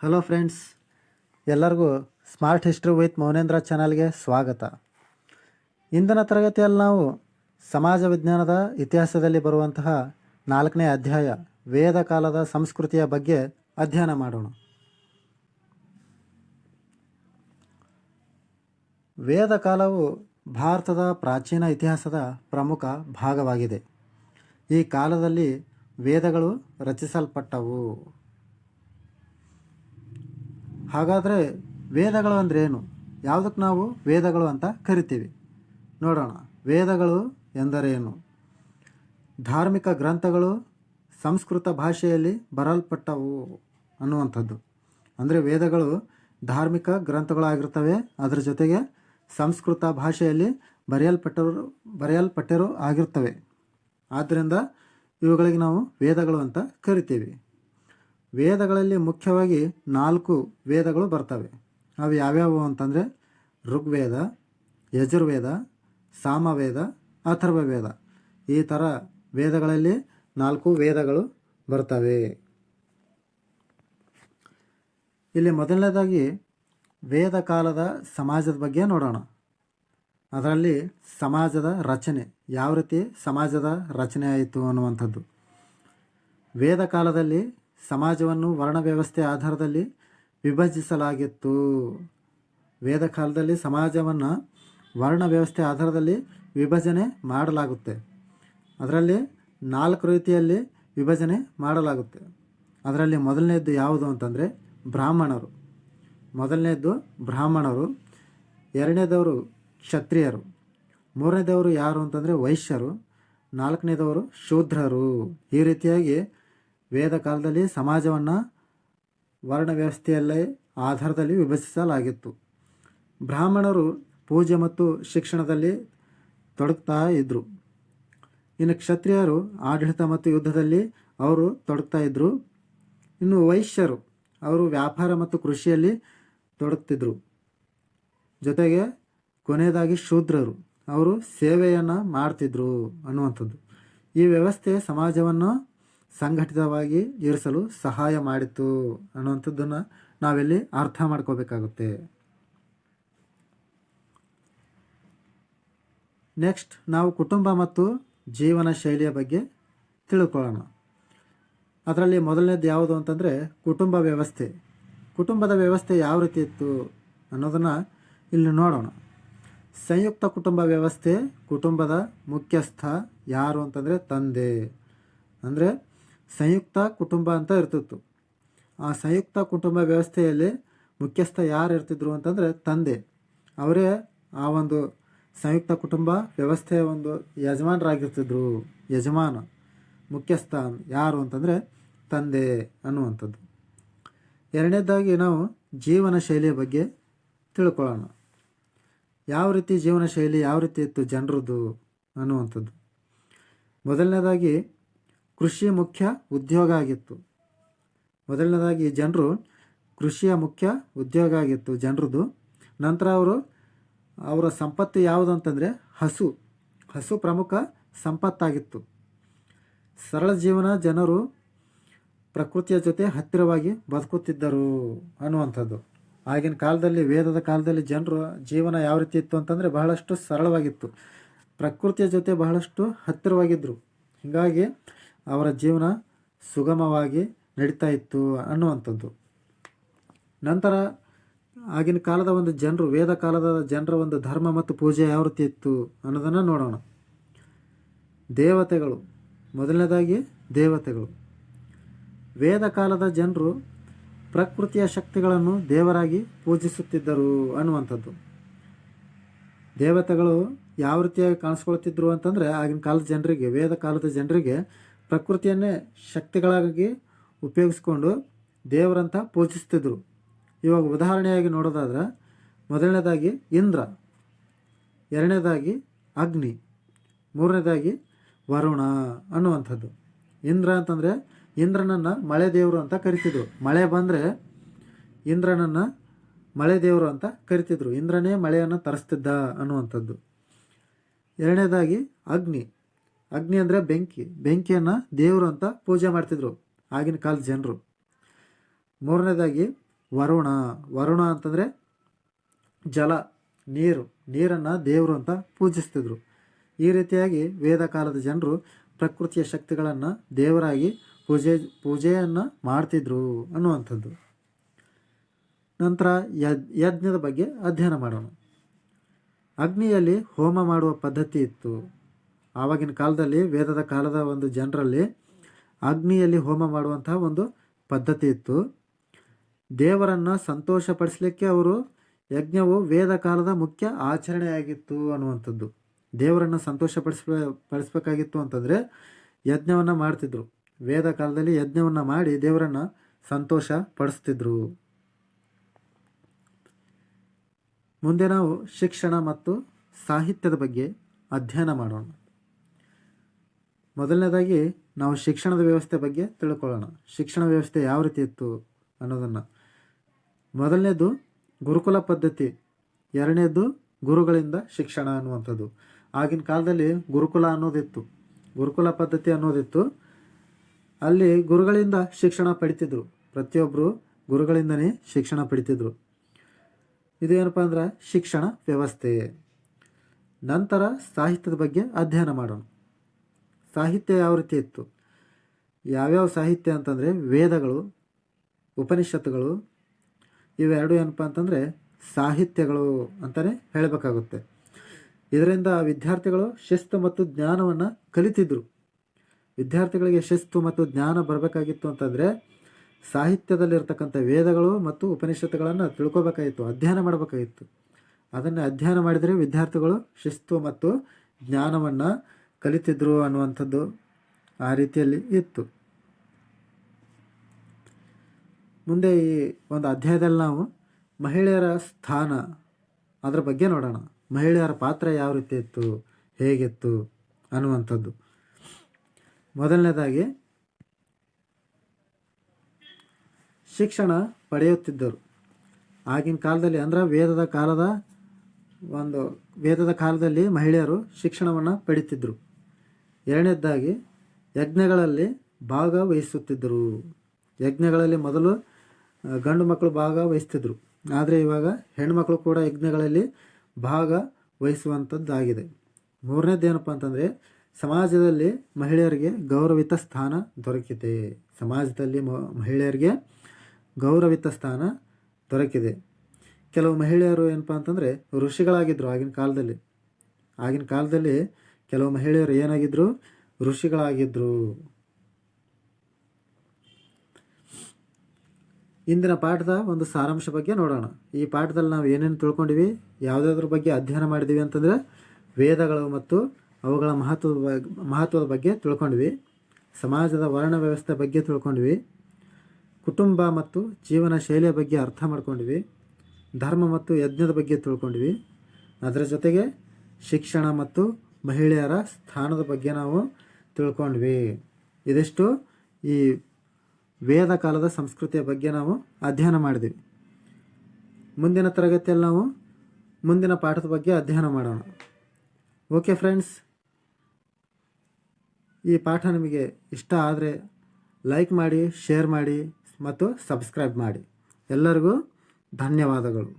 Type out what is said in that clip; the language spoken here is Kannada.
ಹಲೋ ಫ್ರೆಂಡ್ಸ್, ಎಲ್ಲರಿಗೂ ಸ್ಮಾರ್ಟ್ ಹಿಸ್ಟ್ರಿ ವಿತ್ ಮೌನೇಂದ್ರ ಚಾನಲ್ಗೆ ಸ್ವಾಗತ. ಇಂದಿನ ತರಗತಿಯಲ್ಲಿ ನಾವು ಸಮಾಜ ವಿಜ್ಞಾನದ ಇತಿಹಾಸದಲ್ಲಿ ಬರುವಂತಹ 4ನೇ ಅಧ್ಯಾಯ ವೇದ ಕಾಲದ ಸಂಸ್ಕೃತಿಯ ಬಗ್ಗೆ ಅಧ್ಯಯನ ಮಾಡೋಣ. ವೇದ ಕಾಲವು ಭಾರತದ ಪ್ರಾಚೀನ ಇತಿಹಾಸದ ಪ್ರಮುಖ ಭಾಗವಾಗಿದೆ. ಈ ಕಾಲದಲ್ಲಿ ವೇದಗಳು ರಚಿಸಲ್ಪಟ್ಟವು. ಹಾಗಾದರೆ ವೇದಗಳು ಅಂದ್ರೇನು? ಯಾವುದಕ್ಕೆ ನಾವು ವೇದಗಳು ಅಂತ ಕರಿತೀವಿ? ನೋಡೋಣ. ವೇದಗಳು ಎಂದರೇನು? ಧಾರ್ಮಿಕ ಗ್ರಂಥಗಳು ಸಂಸ್ಕೃತ ಭಾಷೆಯಲ್ಲಿ ಬರೆಯಲ್ಪಟ್ಟವು ಅನ್ನುವಂಥದ್ದು. ಅಂದರೆ ವೇದಗಳು ಧಾರ್ಮಿಕ ಗ್ರಂಥಗಳಾಗಿರ್ತವೆ, ಅದರ ಜೊತೆಗೆ ಸಂಸ್ಕೃತ ಭಾಷೆಯಲ್ಲಿ ಬರೆಯಲ್ಪಟ್ಟಿರೋ ಆಗಿರ್ತವೆ. ಆದ್ದರಿಂದ ಇವುಗಳಿಗೆ ನಾವು ವೇದಗಳು ಅಂತ ಕರಿತೀವಿ. ವೇದಗಳಲ್ಲಿ ಮುಖ್ಯವಾಗಿ 4 ವೇದಗಳು ಬರ್ತವೆ. ಅವು ಯಾವ್ಯಾವು ಅಂತಂದರೆ ಋಗ್ವೇದ, ಯಜುರ್ವೇದ, ಸಾಮವೇದ, ಅಥರ್ವವೇದ. ಈ ಥರ ವೇದಗಳಲ್ಲಿ 4 ವೇದಗಳು ಬರ್ತವೆ. ಇಲ್ಲಿ ಮೊದಲನೇದಾಗಿ ವೇದ ಕಾಲದ ಸಮಾಜದ ಬಗ್ಗೆ ನೋಡೋಣ. ಅದರಲ್ಲಿ ಸಮಾಜದ ರಚನೆ, ಯಾವ ರೀತಿ ಸಮಾಜದ ರಚನೆ ಆಯಿತು ಅನ್ನುವಂಥದ್ದು. ವೇದ ಕಾಲದಲ್ಲಿ ಸಮಾಜವನ್ನು ವರ್ಣ ವ್ಯವಸ್ಥೆ ಆಧಾರದಲ್ಲಿ ವಿಭಜಿಸಲಾಗಿತ್ತು. ವೇದ ಕಾಲದಲ್ಲಿ ಸಮಾಜವನ್ನು ವರ್ಣ ವ್ಯವಸ್ಥೆ ಆಧಾರದಲ್ಲಿ ವಿಭಜನೆ ಮಾಡಲಾಗುತ್ತೆ. ಅದರಲ್ಲಿ 4 ರೀತಿಯಲ್ಲಿ ವಿಭಜನೆ ಮಾಡಲಾಗುತ್ತೆ. ಅದರಲ್ಲಿ ಮೊದಲನೇದ್ದು ಯಾವುದು ಅಂತಂದರೆ ಬ್ರಾಹ್ಮಣರು. ಎರಡನೇದವರು ಕ್ಷತ್ರಿಯರು, ಮೂರನೇದವರು ಯಾರು ಅಂತಂದರೆ ವೈಶ್ಯರು, 4ನೇದವರು ಶೂದ್ರರು. ಈ ರೀತಿಯಾಗಿ ವೇದ ಕಾಲದಲ್ಲಿ ಸಮಾಜವನ್ನು ವರ್ಣ ವ್ಯವಸ್ಥೆಯಲ್ಲೇ ಆಧಾರದಲ್ಲಿ ವಿಭಜಿಸಲಾಗಿತ್ತು. ಬ್ರಾಹ್ಮಣರು ಪೂಜೆ ಮತ್ತು ಶಿಕ್ಷಣದಲ್ಲಿ ತೊಡಗ್ತಾ ಇದ್ದರು. ಇನ್ನು ಕ್ಷತ್ರಿಯರು ಆಡಳಿತ ಮತ್ತು ಯುದ್ಧದಲ್ಲಿ ಅವರು ತೊಡಗ್ತಾ ಇದ್ದರು. ಇನ್ನು ವೈಶ್ಯರು ಅವರು ವ್ಯಾಪಾರ ಮತ್ತು ಕೃಷಿಯಲ್ಲಿ ತೊಡಗ್ತಿದ್ರು. ಜೊತೆಗೆ ಕೊನೆಯದಾಗಿ ಶೂದ್ರರು ಅವರು ಸೇವೆಯನ್ನು ಮಾಡ್ತಿದ್ರು ಅನ್ನುವಂಥದ್ದು. ಈ ವ್ಯವಸ್ಥೆ ಸಮಾಜವನ್ನು ಸಂಘಟಿತವಾಗಿ ಇರಿಸಲು ಸಹಾಯ ಮಾಡಿತು ಅನ್ನುವಂಥದ್ದನ್ನು ನಾವಿಲ್ಲಿ ಅರ್ಥ ಮಾಡ್ಕೋಬೇಕಾಗುತ್ತೆ. ನೆಕ್ಸ್ಟ್ ನಾವು ಕುಟುಂಬ ಮತ್ತು ಜೀವನ ಶೈಲಿಯ ಬಗ್ಗೆ ತಿಳ್ಕೊಳ್ಳೋಣ. ಅದರಲ್ಲಿ ಮೊದಲನೇದು ಯಾವುದು ಅಂತಂದರೆ ಕುಟುಂಬ ವ್ಯವಸ್ಥೆ. ಕುಟುಂಬದ ವ್ಯವಸ್ಥೆ ಯಾವ ರೀತಿ ಇತ್ತು ಅನ್ನೋದನ್ನು ಇಲ್ಲಿ ನೋಡೋಣ. ಸಂಯುಕ್ತ ಕುಟುಂಬ ವ್ಯವಸ್ಥೆ. ಕುಟುಂಬದ ಮುಖ್ಯಸ್ಥ ಯಾರು ಅಂತಂದರೆ ತಂದೆ. ಅಂದರೆ ಸಂಯುಕ್ತ ಕುಟುಂಬ ಅಂತ ಇರ್ತಿತ್ತು. ಆ ಸಂಯುಕ್ತ ಕುಟುಂಬ ವ್ಯವಸ್ಥೆಯಲ್ಲಿ ಮುಖ್ಯಸ್ಥ ಯಾರು ಇರ್ತಿದ್ರು ಅಂತಂದರೆ ತಂದೆ. ಅವರೇ ಆ ಒಂದು ಸಂಯುಕ್ತ ಕುಟುಂಬ ವ್ಯವಸ್ಥೆಯ ಒಂದು ಯಜಮಾನರಾಗಿರ್ತಿದ್ರು. ಯಜಮಾನ, ಮುಖ್ಯಸ್ಥ ಯಾರು ಅಂತಂದರೆ ತಂದೆ ಅನ್ನುವಂಥದ್ದು. ಎರಡನೇದಾಗಿ ನಾವು ಜೀವನ ಶೈಲಿಯ ಬಗ್ಗೆ ತಿಳ್ಕೊಳ್ಳೋಣ. ಯಾವ ರೀತಿ ಜೀವನ ಶೈಲಿ ಯಾವ ರೀತಿ ಇತ್ತು ಜನರದ್ದು ಅನ್ನುವಂಥದ್ದು. ಮೊದಲನೇದಾಗಿ ಕೃಷಿ ಮುಖ್ಯ ಉದ್ಯೋಗ ಆಗಿತ್ತು. ಜನರು ಕೃಷಿಯ ಮುಖ್ಯ ಉದ್ಯೋಗ ಆಗಿತ್ತು ಜನರದ್ದು. ನಂತರ ಅವರ ಸಂಪತ್ತು ಯಾವುದು ಅಂತಂದರೆ ಹಸು ಪ್ರಮುಖ ಸಂಪತ್ತಾಗಿತ್ತು. ಸರಳ ಜೀವನ, ಜನರು ಪ್ರಕೃತಿಯ ಜೊತೆ ಹತ್ತಿರವಾಗಿ ಬದುಕುತ್ತಿದ್ದರು ಅನ್ನುವಂಥದ್ದು. ಆಗಿನ ಕಾಲದಲ್ಲಿ, ವೇದದ ಕಾಲದಲ್ಲಿ ಜನರ ಜೀವನ ಯಾವ ರೀತಿ ಇತ್ತು ಅಂತಂದರೆ ಬಹಳಷ್ಟು ಸರಳವಾಗಿತ್ತು. ಪ್ರಕೃತಿಯ ಜೊತೆ ಬಹಳಷ್ಟು ಹತ್ತಿರವಾಗಿದ್ದರು. ಹೀಗಾಗಿ ಅವರ ಜೀವನ ಸುಗಮವಾಗಿ ನಡೀತಾ ಇತ್ತು ಅನ್ನುವಂಥದ್ದು. ನಂತರ ಆಗಿನ ಕಾಲದ ಒಂದು ಜನರು, ವೇದ ಕಾಲದ ಜನರ ಒಂದು ಧರ್ಮ ಮತ್ತು ಪೂಜೆ ಯಾವ ರೀತಿ ಇತ್ತು ಅನ್ನೋದನ್ನು ನೋಡೋಣ. ದೇವತೆಗಳು. ಮೊದಲನೇದಾಗಿ ದೇವತೆಗಳು. ವೇದ ಕಾಲದ ಜನರು ಪ್ರಕೃತಿಯ ಶಕ್ತಿಗಳನ್ನು ದೇವರಾಗಿ ಪೂಜಿಸುತ್ತಿದ್ದರು ಅನ್ನುವಂಥದ್ದು. ದೇವತೆಗಳು ಯಾವ ರೀತಿಯಾಗಿ ಕಾಣಿಸ್ಕೊಳ್ತಿದ್ರು ಅಂತಂದರೆ ಆಗಿನ ಕಾಲದ ಜನರಿಗೆ, ವೇದ ಕಾಲದ ಜನರಿಗೆ ಪ್ರಕೃತಿಯನ್ನೇ ಶಕ್ತಿಗಳಾಗಿ ಉಪಯೋಗಿಸ್ಕೊಂಡು ದೇವರಂತ ಪೂಜಿಸ್ತಿದ್ರು. ಇವಾಗ ಉದಾಹರಣೆಯಾಗಿ ನೋಡೋದಾದ್ರೆ ಮೊದಲನೇದಾಗಿ ಇಂದ್ರ, ಎರಡನೇದಾಗಿ ಅಗ್ನಿ, ಮೂರನೇದಾಗಿ ವರುಣ ಅನ್ನುವಂಥದ್ದು. ಇಂದ್ರ ಅಂತಂದರೆ ಇಂದ್ರನನ್ನು ಮಳೆ ದೇವರು ಅಂತ ಕರಿತಿದ್ರು. ಮಳೆ ಬಂದರೆ ಇಂದ್ರನನ್ನು ಮಳೆ ದೇವರು ಅಂತ ಕರಿತಿದ್ರು. ಇಂದ್ರನೇ ಮಳೆಯನ್ನು ತರಿಸ್ತಿದ್ದ ಅನ್ನುವಂಥದ್ದು. ಎರಡನೇದಾಗಿ ಅಗ್ನಿ ಅಂದರೆ ಬೆಂಕಿಯನ್ನು ದೇವರು ಅಂತ ಪೂಜೆ ಮಾಡ್ತಿದ್ರು ಆಗಿನ ಕಾಲದ ಜನರು. ಮೂರನೇದಾಗಿ ವರುಣ. ವರುಣ ಅಂತಂದರೆ ಜಲ, ನೀರನ್ನು ದೇವರು ಅಂತ ಪೂಜಿಸ್ತಿದ್ರು. ಈ ರೀತಿಯಾಗಿ ವೇದ ಕಾಲದ ಜನರು ಪ್ರಕೃತಿಯ ಶಕ್ತಿಗಳನ್ನು ದೇವರಾಗಿ ಪೂಜೆಯನ್ನು ಮಾಡ್ತಿದ್ರು ಅನ್ನುವಂಥದ್ದು. ನಂತರ ಯಜ್ಞದ ಬಗ್ಗೆ ಅಧ್ಯಯನ ಮಾಡೋಣ. ಅಗ್ನಿಯಲ್ಲಿ ಹೋಮ ಮಾಡುವ ಪದ್ಧತಿ ಇತ್ತು. ಆವಾಗಿನ ಕಾಲದಲ್ಲಿ, ವೇದದ ಕಾಲದ ಒಂದು ಜನರಲ್ಲಿ ಅಗ್ನಿಯಲ್ಲಿ ಹೋಮ ಮಾಡುವಂತಹ ಒಂದು ಪದ್ಧತಿ ಇತ್ತು. ದೇವರನ್ನು ಸಂತೋಷಪಡಿಸಲಿಕ್ಕೆ ಅವರು ಯಜ್ಞವು ವೇದ ಕಾಲದ ಮುಖ್ಯ ಆಚರಣೆಯಾಗಿತ್ತು ಅನ್ನುವಂಥದ್ದು. ದೇವರನ್ನು ಪಡಿಸ್ಬೇಕಾಗಿತ್ತು ಅಂತಂದರೆ ಯಜ್ಞವನ್ನು ಮಾಡ್ತಿದ್ರು. ವೇದ ಕಾಲದಲ್ಲಿ ಯಜ್ಞವನ್ನು ಮಾಡಿ ದೇವರನ್ನು ಸಂತೋಷ ಪಡಿಸ್ತಿದ್ರು. ಮುಂದೆ ನಾವು ಶಿಕ್ಷಣ ಮತ್ತು ಸಾಹಿತ್ಯದ ಬಗ್ಗೆ ಅಧ್ಯಯನ ಮಾಡೋಣ. ಮೊದಲನೇದಾಗಿ ನಾವು ಶಿಕ್ಷಣದ ವ್ಯವಸ್ಥೆ ಬಗ್ಗೆ ತಿಳ್ಕೊಳ್ಳೋಣ. ಶಿಕ್ಷಣ ವ್ಯವಸ್ಥೆ ಯಾವ ರೀತಿ ಇತ್ತು ಅನ್ನೋದನ್ನು. ಮೊದಲನೇದು ಗುರುಕುಲ ಪದ್ಧತಿ, ಎರಡನೇದು ಗುರುಗಳಿಂದ ಶಿಕ್ಷಣ ಅನ್ನುವಂಥದ್ದು. ಆಗಿನ ಕಾಲದಲ್ಲಿ ಗುರುಕುಲ ಅನ್ನೋದಿತ್ತು, ಗುರುಕುಲ ಪದ್ಧತಿ ಅನ್ನೋದಿತ್ತು. ಅಲ್ಲಿ ಗುರುಗಳಿಂದ ಶಿಕ್ಷಣ ಪಡಿತಿದ್ರು. ಪ್ರತಿಯೊಬ್ಬರು ಗುರುಗಳಿಂದನೇ ಶಿಕ್ಷಣ ಪಡಿತಿದ್ರು. ಇದು ಏನಪ್ಪ ಅಂದ್ರೆ ಶಿಕ್ಷಣ ವ್ಯವಸ್ಥೆ. ನಂತರ ಸಾಹಿತ್ಯದ ಬಗ್ಗೆ ಅಧ್ಯಯನ ಮಾಡೋಣ. ಸಾಹಿತ್ಯ ಯಾವ ರೀತಿ ಇತ್ತು? ಯಾವ್ಯಾವ ಸಾಹಿತ್ಯ ಅಂತಂದರೆ ವೇದಗಳು, ಉಪನಿಷತ್ತುಗಳು, ಇವೆರಡು ಏನಪ್ಪ ಅಂತಂದರೆ ಸಾಹಿತ್ಯಗಳು ಅಂತಲೇ ಹೇಳಬೇಕಾಗುತ್ತೆ. ಇದರಿಂದ ವಿದ್ಯಾರ್ಥಿಗಳು ಶಿಸ್ತು ಮತ್ತು ಜ್ಞಾನವನ್ನು ಕಲಿತಿದ್ರು. ವಿದ್ಯಾರ್ಥಿಗಳಿಗೆ ಶಿಸ್ತು ಮತ್ತು ಜ್ಞಾನ ಬರಬೇಕಾಗಿತ್ತು ಅಂತಂದರೆ ಸಾಹಿತ್ಯದಲ್ಲಿರ್ತಕ್ಕಂಥ ವೇದಗಳು ಮತ್ತು ಉಪನಿಷತ್ತುಗಳನ್ನು ತಿಳ್ಕೊಬೇಕಾಗಿತ್ತು, ಅಧ್ಯಯನ ಮಾಡಬೇಕಾಗಿತ್ತು. ಅದನ್ನು ಅಧ್ಯಯನ ಮಾಡಿದರೆ ವಿದ್ಯಾರ್ಥಿಗಳು ಶಿಸ್ತು ಮತ್ತು ಜ್ಞಾನವನ್ನು ಕಲಿತಿದ್ರು ಅನ್ನುವಂಥದ್ದು ಆ ರೀತಿಯಲ್ಲಿ ಇತ್ತು. ಮುಂದೆ ಈ ಒಂದು ಅಧ್ಯಾಯದಲ್ಲಿ ನಾವು ಮಹಿಳೆಯರ ಸ್ಥಾನ ಅದರ ಬಗ್ಗೆ ನೋಡೋಣ. ಮಹಿಳೆಯರ ಪಾತ್ರ ಯಾವ ರೀತಿ ಇತ್ತು, ಹೇಗಿತ್ತು ಅನ್ನುವಂಥದ್ದು. ಮೊದಲನೇದಾಗಿ ಶಿಕ್ಷಣ ಪಡೆಯುತ್ತಿದ್ದರು. ಆಗಿನ ಕಾಲದಲ್ಲಿ ಅಂದ್ರೆ ವೇದದ ಕಾಲದಲ್ಲಿ ಮಹಿಳೆಯರು ಶಿಕ್ಷಣವನ್ನು ಪಡಿತಿದ್ದರು. ಎರಡನೇದಾಗಿ ಯಜ್ಞಗಳಲ್ಲಿ ಭಾಗವಹಿಸುತ್ತಿದ್ದರು. ಯಜ್ಞಗಳಲ್ಲಿ ಮೊದಲು ಗಂಡು ಮಕ್ಕಳು ಭಾಗವಹಿಸ್ತಿದ್ರು, ಆದರೆ ಇವಾಗ ಹೆಣ್ಮಕ್ಳು ಕೂಡ ಯಜ್ಞಗಳಲ್ಲಿ ಭಾಗವಹಿಸುವಂಥದ್ದಾಗಿದೆ. ಮೂರನೇದು ಏನಪ್ಪ ಅಂತಂದರೆ ಸಮಾಜದಲ್ಲಿ ಮಹಿಳೆಯರಿಗೆ ಗೌರವಿತ ಸ್ಥಾನ ದೊರಕಿದೆ. ಸಮಾಜದಲ್ಲಿ ಮಹಿಳೆಯರಿಗೆ ಗೌರವಿತ ಸ್ಥಾನ ದೊರಕಿದೆ. ಕೆಲವು ಮಹಿಳೆಯರು ಏನಪ್ಪ ಅಂತಂದರೆ ಋಷಿಗಳಾಗಿದ್ದರು. ಆಗಿನ ಕಾಲದಲ್ಲಿ ಕೆಲವು ಮಹಿಳೆಯರು ಏನಾಗಿದ್ದರು? ಋಷಿಗಳಾಗಿದ್ದರು. ಇಂದಿನ ಪಾಠದ ಒಂದು ಸಾರಾಂಶ ಬಗ್ಗೆ ನೋಡೋಣ. ಈ ಪಾಠದಲ್ಲಿ ನಾವು ಏನೇನು ತಿಳ್ಕೊಂಡಿವಿ, ಯಾವುದಾದ್ರ ಬಗ್ಗೆ ಅಧ್ಯಯನ ಮಾಡಿದ್ದೀವಿ ಅಂತಂದರೆ ವೇದಗಳು ಮತ್ತು ಅವುಗಳ ಮಹತ್ವದ ಬಗ್ಗೆ ತಿಳ್ಕೊಂಡ್ವಿ. ಸಮಾಜದ ವರ್ಣ ವ್ಯವಸ್ಥೆ ಬಗ್ಗೆ ತಿಳ್ಕೊಂಡ್ವಿ. ಕುಟುಂಬ ಮತ್ತು ಜೀವನ ಶೈಲಿಯ ಬಗ್ಗೆ ಅರ್ಥ ಮಾಡ್ಕೊಂಡ್ವಿ. ಧರ್ಮ ಮತ್ತು ಯಜ್ಞದ ಬಗ್ಗೆ ತಿಳ್ಕೊಂಡ್ವಿ. ಅದರ ಜೊತೆಗೆ ಶಿಕ್ಷಣ ಮತ್ತು ಮಹಿಳೆಯರ ಸ್ಥಾನದ ಬಗ್ಗೆ ನಾವು ತಿಳ್ಕೊಂಡ್ವಿ. ಇದಿಷ್ಟು ಈ ವೇದ ಕಾಲದ ಸಂಸ್ಕೃತಿಯ ಬಗ್ಗೆ ನಾವು ಅಧ್ಯಯನ ಮಾಡಿದ್ವಿ. ಮುಂದಿನ ತರಗತಿಯಲ್ಲಿ ನಾವು ಮುಂದಿನ ಪಾಠದ ಬಗ್ಗೆ ಅಧ್ಯಯನ ಮಾಡೋಣ. ಓಕೆ ಫ್ರೆಂಡ್ಸ್, ಈ ಪಾಠ ನಿಮಗೆ ಇಷ್ಟ ಆದರೆ ಲೈಕ್ ಮಾಡಿ, ಶೇರ್ ಮಾಡಿ ಮತ್ತು ಸಬ್ಸ್ಕ್ರೈಬ್ ಮಾಡಿ. ಎಲ್ಲರಿಗೂ ಧನ್ಯವಾದಗಳು.